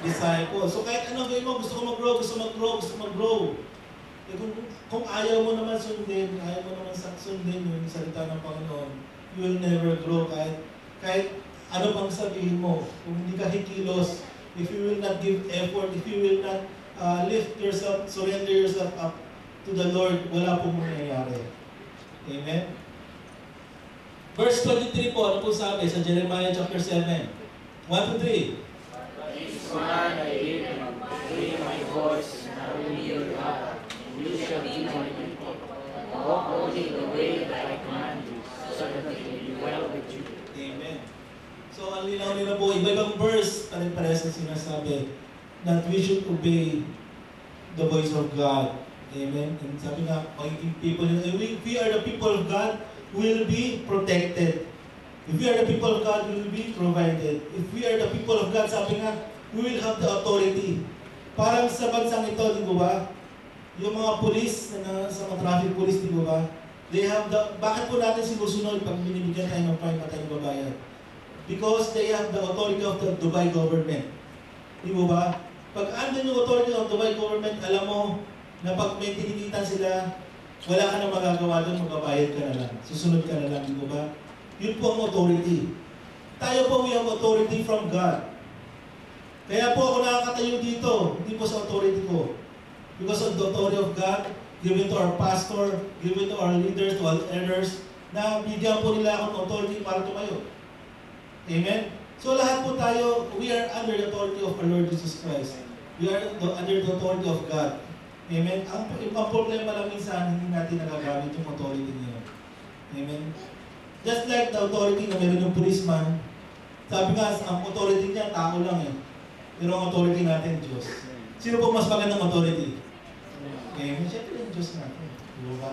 disciple. So kahit ano gawin mo, gusto ko mag-grow. Eh kung ayaw mo naman sundin yung salita ng Panginoon, you will never grow kahit ano pang sabihin mo. Kung hindi ka kikilos, if you will not give effort, if you will not lift yourself, surrender yourself up to the Lord, wala pong mangyayari. Amen? Verse 23 po, ano po sabi sa Jeremiah chapter 7? 1 to 3. This command I give you, obey my voice, and I will be your God. You shall be my people. Walk only the way that I command you, so that it will be well with you. Amen. So, ang linaw-linaw po, iba-ibang verse, pare-pares ang sinasabi that we should obey the voice of God. Amen. And sabi nga, magiging people, if we are the people of God, we will be protected. If we are the people of God, we will be provided. If we are the people of God, sabi nga, we will have the authority. Parang sa bansang ito, di ba? Yung mga police, sa mga traffic police, di ba? They have the, bakit po natin sinusunod pag binibigyan tayo ng fine at tayo babayan? Because they have the authority of the Dubai government. Di ba? Pag andun yung authority of Dubai government, alam mo na pag may tinikitan sila, wala ka na magagawa doon, magbabayad ka na lang. Susunod ka na lang, di ba? Yun po ang authority. Tayo po, we have authority from God. Kaya po ako nakakatayo dito, hindi po sa authority ko. Because of the authority of God, given to our pastor, given to our leaders, to our elders, na bigyan po nila akong authority para tumayo. Amen? So lahat po tayo, we are under the authority of our Lord Jesus Christ. We are under the authority of God. Amen? Ang problema lang minsan, hindi natin nagagamit yung authority niya. Amen? Just like the authority na meron yung policeman, sabi nga, ang authority niya, tao lang eh. Pero ang authority natin, Diyos. Sino po mas magandang authority? Amen? Siyempre yung Diyos natin. Diba?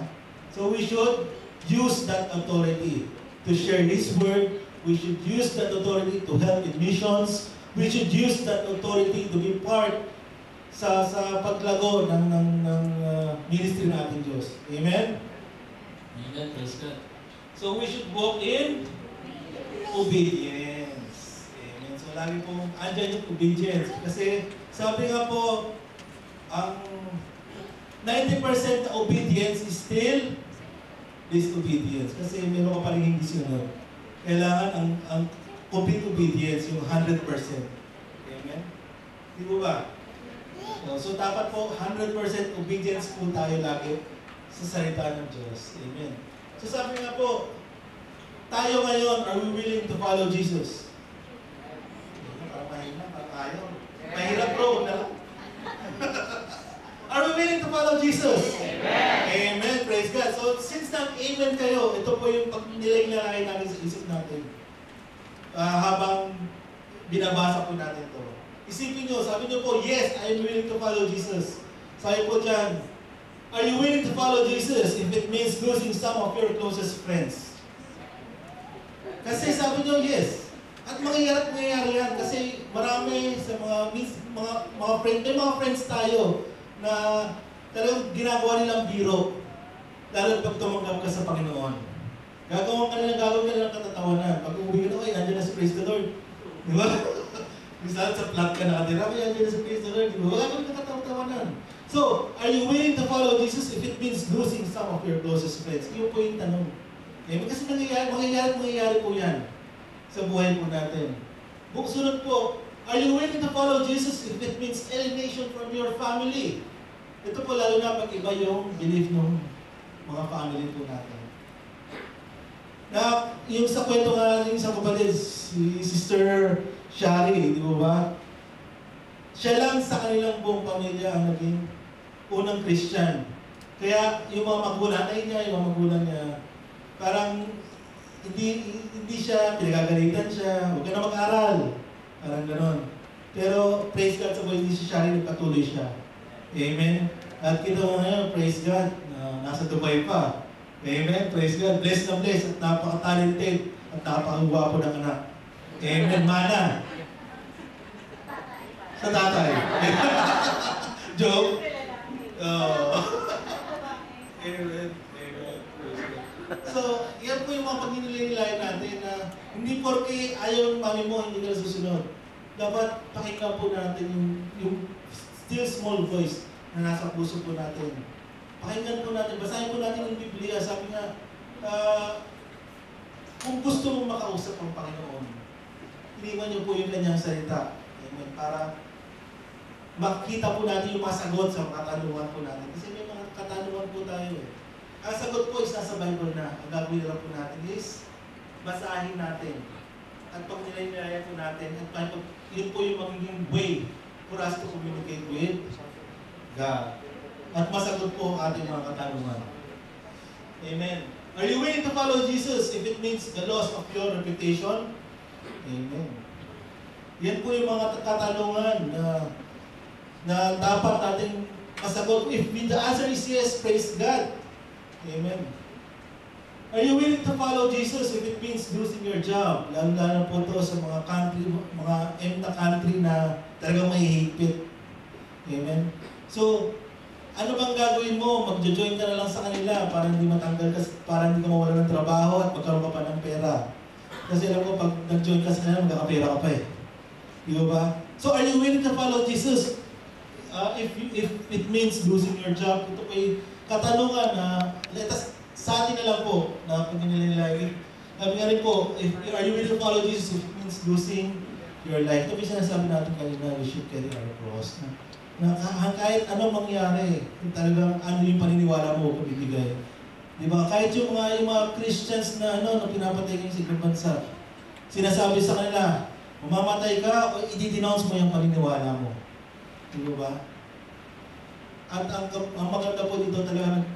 So we should use that authority to share His word. We should use that authority to help in missions. We should use that authority to be part sa paglago ng ministry natin, Diyos. Amen? Amen. Praise God. So we should walk in obedience. Amen. So lagi pong andyan yung obedience. Kasi sabi nga po, ang 90% na obedience is still disobedience. Kasi meron ka pa rin hindi sinunod. Kailangan ang complete obedience, yung 100%. Amen? Di ba? So dapat po 100% obedience po tayo lagi sa salita ng Diyos. Amen. So sabi nga po, tayo ngayon, are we willing to follow Jesus? Mahirap bro, na lang. Are we willing to follow Jesus? Amen. Amen. Praise God. So since nag-amen kayo, ito po yung nilay natin sa isip natin. Habang binabasa po natin ito. Isipin nyo, sabi nyo po, yes, I am willing to follow Jesus. Sabi po dyan, are you willing to follow Jesus if it means losing some of your closest friends? Kasi sabi nyo, yes. At mangyayari yan kasi marami sa may mga friends tayo na talagang ginagawa nilang biro. Lalo pag tumanggap ka sa Panginoon. Gagawin ka nilang katatawanan. Pag umuwi ka na, ay, andyan na si Praise the Lord. Di ba? Minsan sa flat ka nakatira, ay, andyan na si Praise the Lord. Di ba? Gagawin ka katatawanan. So, are you willing to follow Jesus if it means losing some of your closest friends? Yun po yung tanong. Eh, kasi mangyayari po yan sa buhay po natin. Sunod po, are you willing to follow Jesus if it means alienation from your family? Ito po lalo na pag iba yung belief ng mga family po natin. Na, yung sa kwento nga natin sa kapatid, si Sister Shari, di ba? Siya lang sa kanilang buong pamilya ang naging unang Christian. Kaya yung mga magulang niya, parang hindi siya, pinagagalitan siya, huwag ka na mag-aral. Parang ganon. Pero praise God sa buhay, hindi si Shari, nagpatuloy siya. Amen. At kita mo ngayon, praise God, nasa Dubai pa. Amen. Praise God. Bless na bless at napaka-talented at napaka-gwapo ng anak. Amen. Mana. Sa tatay. Joke. Amen. Amen. So, yan po yung mga pagninilay natin na hindi po porke ayaw ng mami mo, hindi ka susunod. Dapat pakinggan po natin yung still small voice na nasa puso po natin. Pakinggan po natin, basahin po natin yung Biblia. Sabi nga, kung gusto mong makausap ang Panginoon, iniwan niyo po yung kanyang salita. Amen. Para makita po natin yung mga sagot sa mga katanungan po natin. Kasi may mga katanungan po tayo eh. Ang sagot po is nasa Bible na. Ang gagawin lang po natin is basahin natin. At pag nilay-nilayan po natin, at yun po yung magiging way for us to communicate with God. At masagot po ang ating mga katanungan. Amen. Are you willing to follow Jesus if it means the loss of your reputation? Amen. Yan po yung mga katanungan na dapat natin masagot. If the answer is yes, praise God. Amen. Are you willing to follow Jesus if it means losing your job? Lalo-lalo po ito sa mga country, mga EMTA country na talagang mahihigpit. Amen. So, ano bang gagawin mo? Magjo-join ka na lang sa kanila para hindi matanggal ka, para hindi ka mawala ng trabaho at magkaroon ka pa ng pera. Kasi alam ko, pag nag-join ka sa kanila, magkakapera ka pa eh. Di ba? So, are you willing to follow Jesus? If it means losing your job, ito po yung katanungan na sa atin na lang po na pag nililagay. Sabi nga rin po, are you willing to follow Jesus if it means losing your life? Ito po yung sinasabi natin kanina, we should carry our cross. Na kahit anong mangyari, talagang ano yung paniniwala mo kung ibigay. Di ba? Kahit yung mga Christians na na pinapatay kayo sa ibang bansa, sinasabi sa kanila, mamamatay ka o i-denounce mo yung paniniwala mo. Di ba? At ang maganda po dito talaga,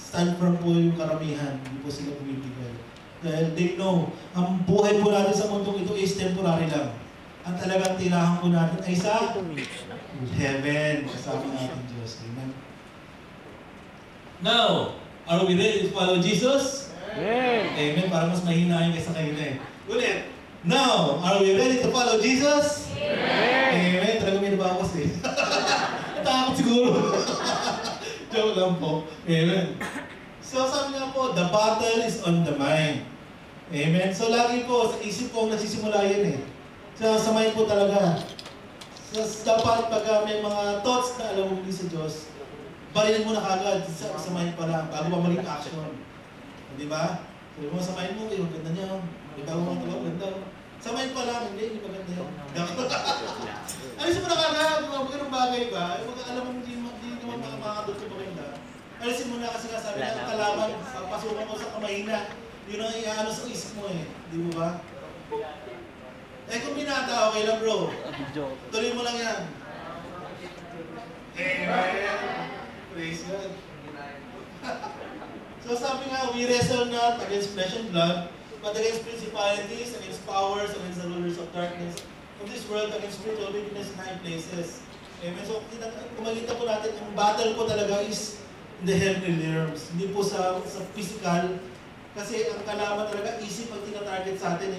stand firm po yung karamihan, hindi po sila bumibigay. Dahil they know, ang buhay po natin sa mundong ito is temporary lang. Ang talagang tirahan po natin ay sa heaven, kasama natin Diyos. Amen. Now, are we ready to follow Jesus? Amen. Amen. Para mas mahinahin kaysa kanina eh. Ulit. Now, are we ready to follow Jesus? Amen. Amen. Talagang may nabakos eh. Natakot siguro. Joke lang po. Amen. So sabi nga po, the battle is on the mind. Amen. So lagi po, sa isip po nagsisimula yan eh. Sa mind po talaga. So dapat pag may mga thoughts na alam mo hindi sa Diyos, balinin mo na kagad sa mind pa lang, bago pa maging action. Di ba? Sabi mo sa mind mo, maganda niya. Di ba mo mga maganda. Sa mind pa lang, hindi maganda yan. Alisin mo na kagad, magandang bagay ba? Alam mo hindi naman makakadot sa maganda. Alisin mo na kasi nga sabi ng kalaban, pasukan mo sa kamahina. Yun ang iaano sa isip mo eh. Di mo ba? Eh kung binata, okay lang bro. Tuloy mo lang yan. Amen. Praise God. So sabi nga, we wrestle not against flesh and blood, but against principalities, against powers, against the rulers of darkness of this world, against spiritual wickedness in high places. Amen. So kung makita po natin, ang battle po talaga is in the heavenly realms. Hindi po sa physical. Kasi ang kalaban talaga easy pag tina-target sa atin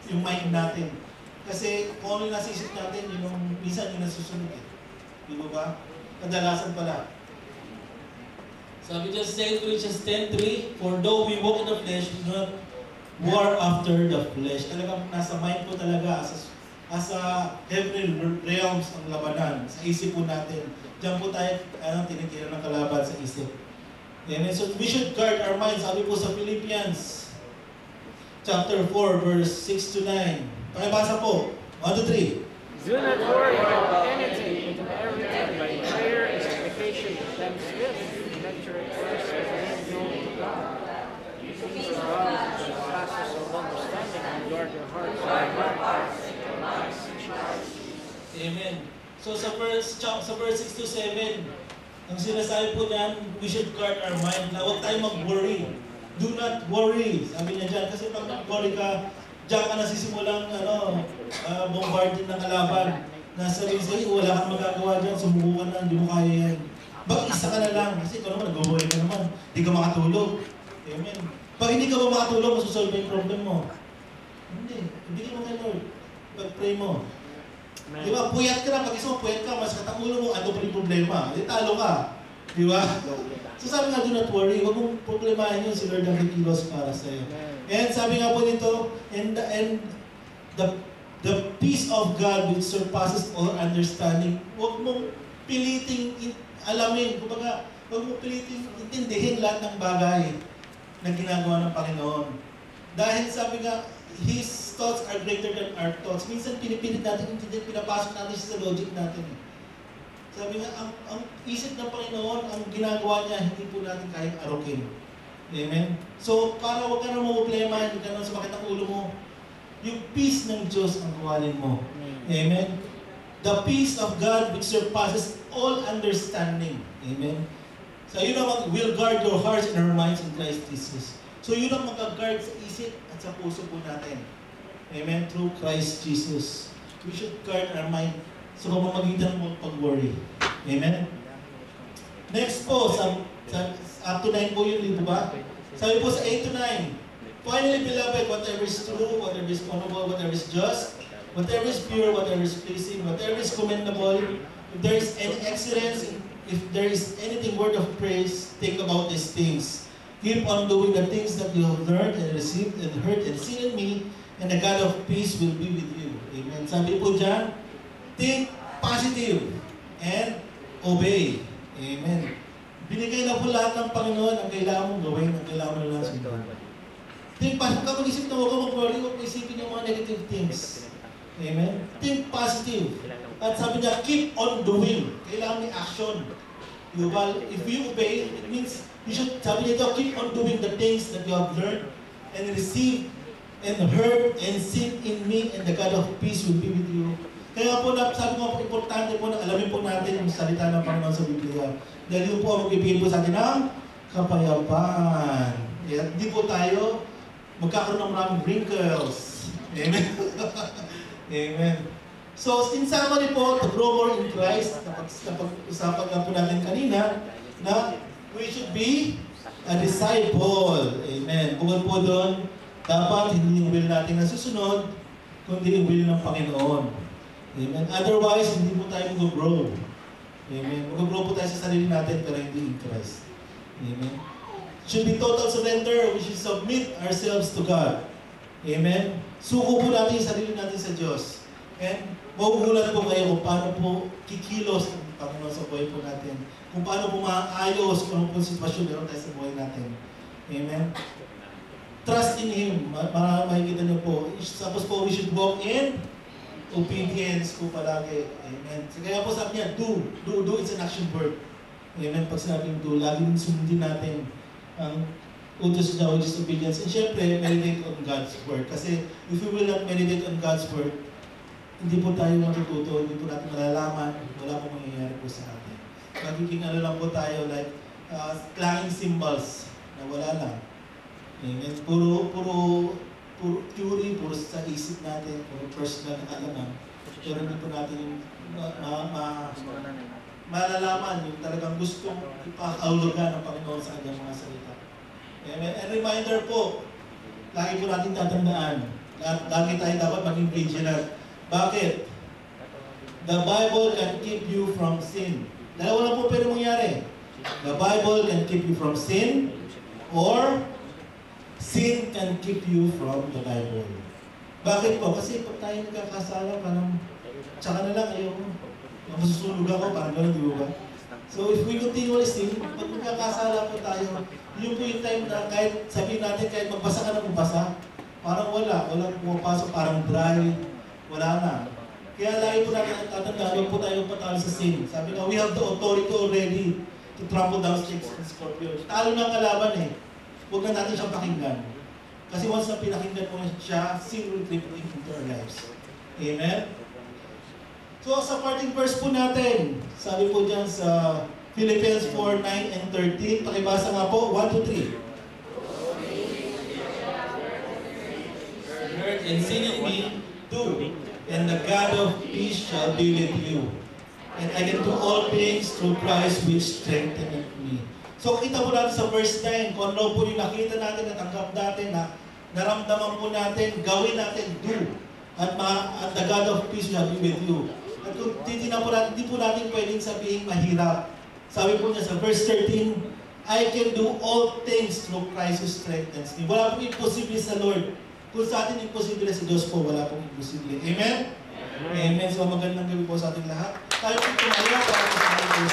yung mind natin. Kasi kung ano yung nasa isip natin, yun yung minsan yung nasusunod eh. Di ba ba? Kadalasan pala. Sabi dyan sa 2 Corinthians 10:3, for though we walk in the flesh, we do not war after the flesh. Talagang nasa mind po talaga, sa heavenly realms ang labanan, sa isip po natin. Diyan po tayo tinitira ng kalaban sa isip. Amen. So we should guard our minds. Sabi po sa Philippians chapter 4, verse 6 to 9. Pakibasa po. 1 to 3. Do not worry about anything, but everything by prayer and supplication with thanksgiving. Let your requests be made known to God. Peace of God, which passes all understanding, and guard your hearts and minds. Amen. So sa verse 6 to 7, ang sinasabi po niyan, we should guard our mind na huwag tayong mag-worry. Do not worry. Sabi niya dyan, kasi pag nag-worry ka, diyan ka nasisimulang bombarding ng kalaban. Nasabihin sa'yo, wala kang magagawa dyan, sumuko ka na, hindi mo kaya yan. Isa ka na lang, kasi ikaw naman, nag-worry ka naman, hindi ka makatulog. Amen. Pag hindi ka ba makatulog, masusolve yung problem mo. Hindi ka mo kay Lord. Pag-pray mo. Di ba, puyat ka na, pag isa mo puyat ka, mas katang ulo mo, ano pa yung problema? Di talo ka. Di ba? So sabi nga, do not worry, huwag mong problemahin yun, si Lord ang kikilos para sa'yo. And sabi nga po dito, and the peace of God which surpasses all understanding, huwag mong piliting alamin, kumbaga, huwag mong piliting intindihin lahat ng bagay na ginagawa ng Panginoon. Dahil sabi nga, His thoughts are greater than our thoughts. Minsan pinipilit natin intindihin, pinapasok natin sa logic natin. Sabi nga, ang isip ng Panginoon, ang ginagawa niya, hindi po natin kahit arukin. Amen? So, para huwag ka na problema, hindi ka na sumakit ang ulo mo, yung peace ng Diyos ang kawalin mo. Amen? The peace of God which surpasses all understanding. Amen? So, yun naman, will guard your hearts and our minds in Christ Jesus. So, yun ang mag-guard sa isip at sa puso po natin. Amen? Through Christ Jesus. We should guard our mind sa pamamagitan mo pag-worry. Amen? Next po, up to 9 po yun, di ba? Sabi po sa 8 to 9, finally, beloved, whatever is true, whatever is honorable, whatever is just, whatever is pure, whatever is pleasing, whatever is commendable, if there is any excellence, if there is anything worth of praise, think about these things. Keep on doing the things that you have learned and received and heard and seen in me, and the God of peace will be with you. Amen. Sabi po dyan, think positive and obey. Amen. Binigay na po lahat ng Panginoon ang kailangan mong gawin, ang kailangan mo lang sundan. Think positive. Huwag ka mag-isip na huwag ka mag-worry, huwag isipin yung mga negative things. Amen. Think positive. At sabi niya, keep on doing. Kailangan may action. If you obey, it means you should, sabi niya ito, keep on doing the things that you have learned and received and heard and seen in me, and the God of peace will be with you. Kaya po, sabi ko po, importante po na alamin po natin yung salita ng Panginoon sa Biblia. Dahil yun po ang magbibigay po sa atin ng kapayapaan. Hindi po tayo magkakaroon ng maraming wrinkles. Amen? Amen. So, in summary po, to grow more in Christ, napag-usapan nga po natin kanina, na we should be a disciple. Amen. Bukod po doon, dapat hindi yung will natin na susunod, kundi yung will ng Panginoon. Amen. Otherwise, hindi po tayo mag-grow. Amen. Mag-grow po tayo sa sarili natin, pero hindi in Christ. Amen. Should be total surrender. We should submit ourselves to God. Amen. Suko po natin yung sarili natin sa Diyos. And magugulat po kayo kung paano po kikilos ang Panginoon sa buhay po natin. Kung paano po maayos kung ano po sitwasyon meron tayo sa buhay natin. Amen. Trust in Him. Makikita niyo po. Tapos po, we should walk in obedience po palagi. Amen. So, kaya po sabi niya, do. It's an action word. Amen. Pag sinabing do, laging sundin natin ang utos niya, which is obedience. And syempre, meditate on God's word. Kasi if we will not meditate on God's word, hindi po tayo matututo, hindi po natin malalaman, wala po mangyayari po sa atin. Magiging ano lang po tayo, like clanging cymbals na wala lang. Amen. Puro theory, puro sa isip natin, puro personal na kalaman. Pero hindi po natin malalaman yung talagang gustong ipahulugan ng Panginoon sa kanyang mga salita. Amen. And reminder po, lagi po natin tatandaan, lagi tayo dapat maging vigilant. Bakit? The Bible can keep you from sin. Dalawa lang po pwede mangyari. The Bible can keep you from sin, or sin can keep you from the Bible. Bakit po? Kasi pag tayo nagkakasala, parang tsaka na lang, ayaw mo. Masusunog ako, parang gano'n, di ba? So if we continually sin, pag nagkakasala po tayo, yun po yung time na kahit sabihin natin, kahit magbasa ka na magbasa, parang walang pumapasok, parang dry, wala na. Kaya lagi po natin tatandaan, huwag po tayo patalo sa sin. Sabi nga, we have the authority already to trample down snakes and scorpions. Talo ng kalaban eh. Huwag na natin siyang pakinggan. Kasi once na pinakinggan mo siya, sin will creep into our lives. Amen? So sa parting verse po natin, sabi po dyan sa Philippians 4:9 and 13, pakibasa nga po, 1 to 3. Heard and seen in me, do, and the God of peace shall be with you. And I can do all things through Christ which strengtheneth me. So kita po natin sa verse 9, kung ano po yung nakita natin, natanggap natin, na naramdaman po natin, gawin natin, do. At the God of peace shall be with you. At kung titignan po natin, hindi po natin pwedeng sabihin mahirap. Sabi po niya sa verse 13, I can do all things through Christ who strengthens me. Wala pong imposible sa Lord. Kung sa atin imposible sa Diyos po, wala pong imposible. Amen? Amen. So magandang gabi po sa ating lahat. Tayo po tumayo para sa ating